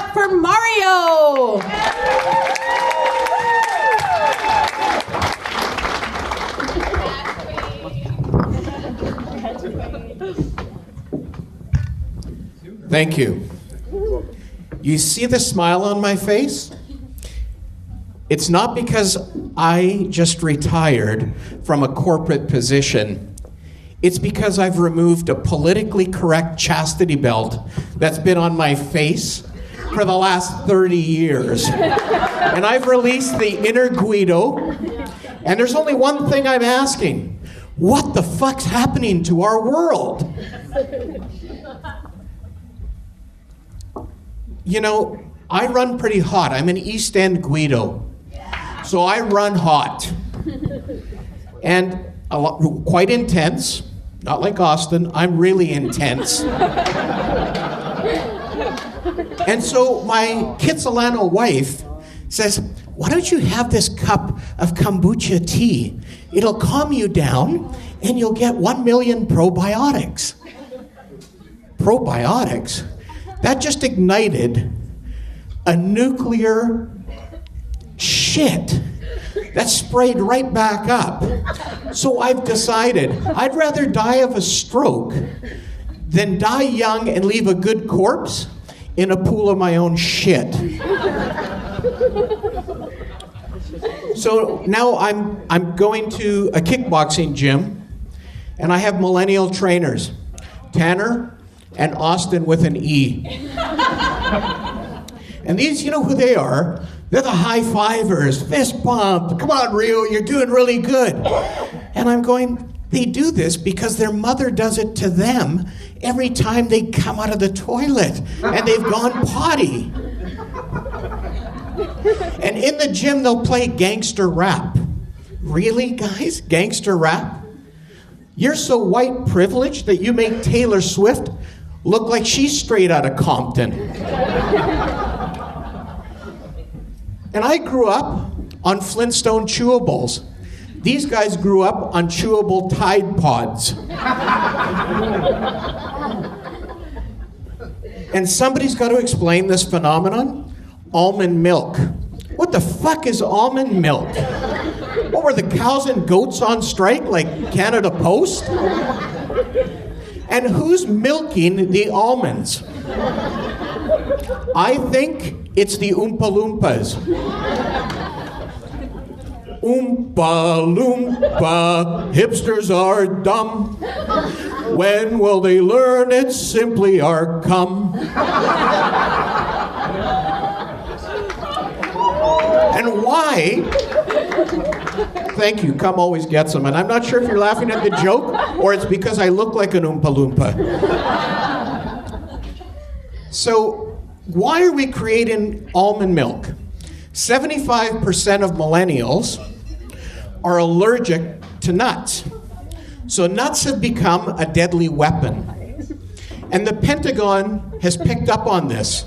up for Mario. Thank you. You see the smile on my face? It's not because I just retired from a corporate position. It's because I've removed a politically correct chastity belt that's been on my face for the last 30 years. And I've released the inner Guido, and there's only one thing I'm asking. What the fuck's happening to our world? You know, I run pretty hot. I'm an East End Guido. So I run hot. And quite intense. Not like Austin. I'm really intense. And so my Kitsilano wife says, why don't you have this cup of kombucha tea? It'll calm you down and you'll get 1 million probiotics. Probiotics? That just ignited a nuclear shit that sprayed right back up. So I've decided I'd rather die of a stroke than die young and leave a good corpse in a pool of my own shit. So now I'm going to a kickboxing gym, and I have millennial trainers, Tanner and Austin with an E. And these, you know who they are? They're the high-fivers, fist bump. Come on, Rio, you're doing really good. And I'm going, they do this because their mother does it to them every time they come out of the toilet and they've gone potty. And in the gym, they'll play gangster rap. Really, guys? Gangster rap? You're so white privileged that you make Taylor Swift look like she's straight out of Compton. And I grew up on Flintstone chewables. These guys grew up on chewable Tide Pods. And somebody's got to explain this phenomenon. Almond milk. What the fuck is almond milk? What, were the cows and goats on strike like Canada Post? And who's milking the almonds? I think it's the Oompa Loompas. Oompa Loompa, hipsters are dumb. When will they learn it's simply our cum? And why? Thank you, cum always gets them. And I'm not sure if you're laughing at the joke or it's because I look like an Oompa Loompa. So, why are we creating almond milk? 75% of millennials are allergic to nuts. So nuts have become a deadly weapon. And the Pentagon has picked up on this.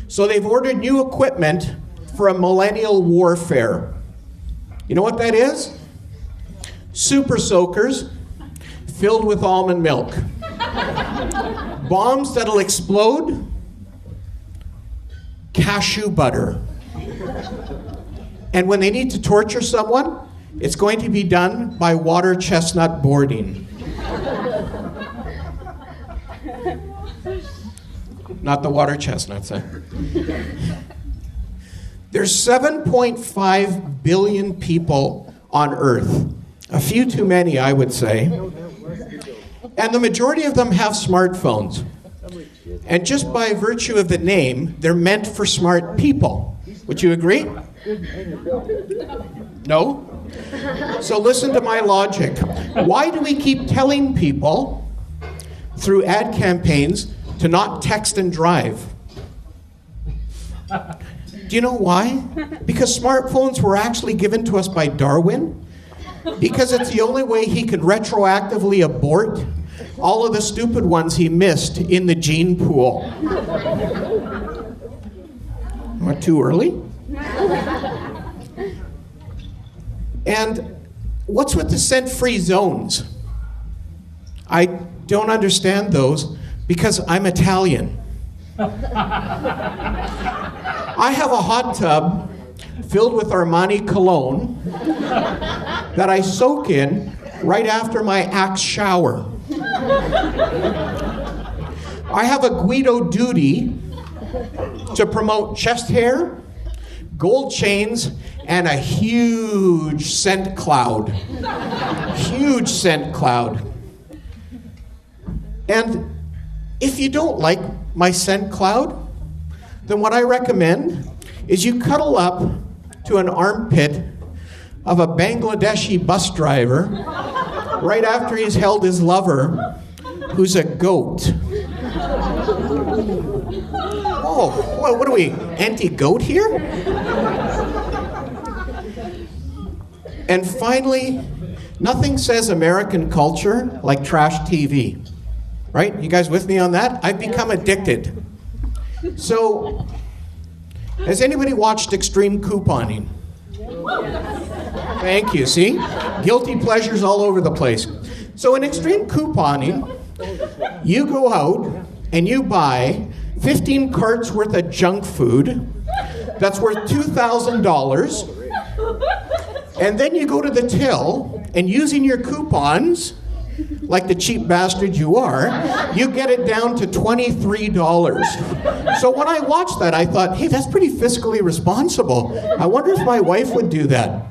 So they've ordered new equipment for a millennial warfare. You know what that is? Super soakers filled with almond milk. Bombs that'll explode. Cashew butter. And when they need to torture someone, it's going to be done by water chestnut boarding. Not the water chestnuts, eh? There's 7.5 billion people on Earth. A few too many, I would say. And the majority of them have smartphones. And just by virtue of the name, they're meant for smart people. Would you agree? No? So listen to my logic. Why do we keep telling people through ad campaigns to not text and drive? Do you know why? Because smartphones were actually given to us by Darwin. Because it's the only way he could retroactively abort all of the stupid ones he missed in the gene pool. Not too early? And what's with the scent-free zones? I don't understand those because I'm Italian. I have a hot tub filled with Armani cologne that I soak in right after my Axe shower. I have a Guido duty to promote chest hair, gold chains, and a huge scent cloud. Huge scent cloud. And if you don't like my scent cloud, then what I recommend is you cuddle up to an armpit of a Bangladeshi bus driver right after he's held his lover, who's a goat. Oh, what are we, anti-goat here? And finally, nothing says American culture like trash TV. Right? You guys with me on that? I've become addicted. So, has anybody watched Extreme Couponing? Thank you, see? Guilty pleasures all over the place. So in Extreme Couponing, you go out and you buy 15 carts worth of junk food that's worth $2,000, and then you go to the till, and using your coupons, like the cheap bastard you are, you get it down to $23. So when I watched that, I thought, hey, that's pretty fiscally responsible. I wonder if my wife would do that.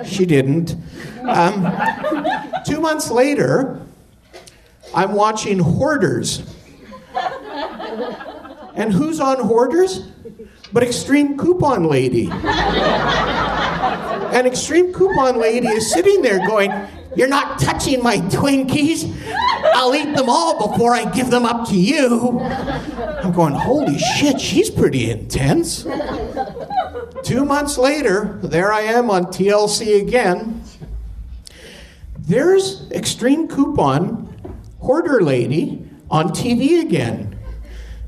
She didn't. 2 months later, I'm watching Hoarders. And who's on Hoarders? But Extreme Coupon Lady. And Extreme Coupon Lady is sitting there going, "You're not touching my Twinkies. I'll eat them all before I give them up to you." I'm going, holy shit, she's pretty intense. 2 months later, there I am on TLC again. There's Extreme Coupon Hoarder Lady on TV again.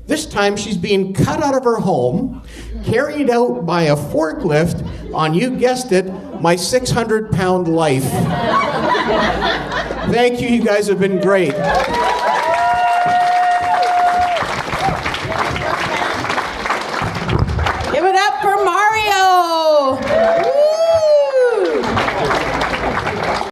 This time she's being cut out of her home, carried out by a forklift on, you guessed it, my 600-pound life. Thank you, you guys have been great.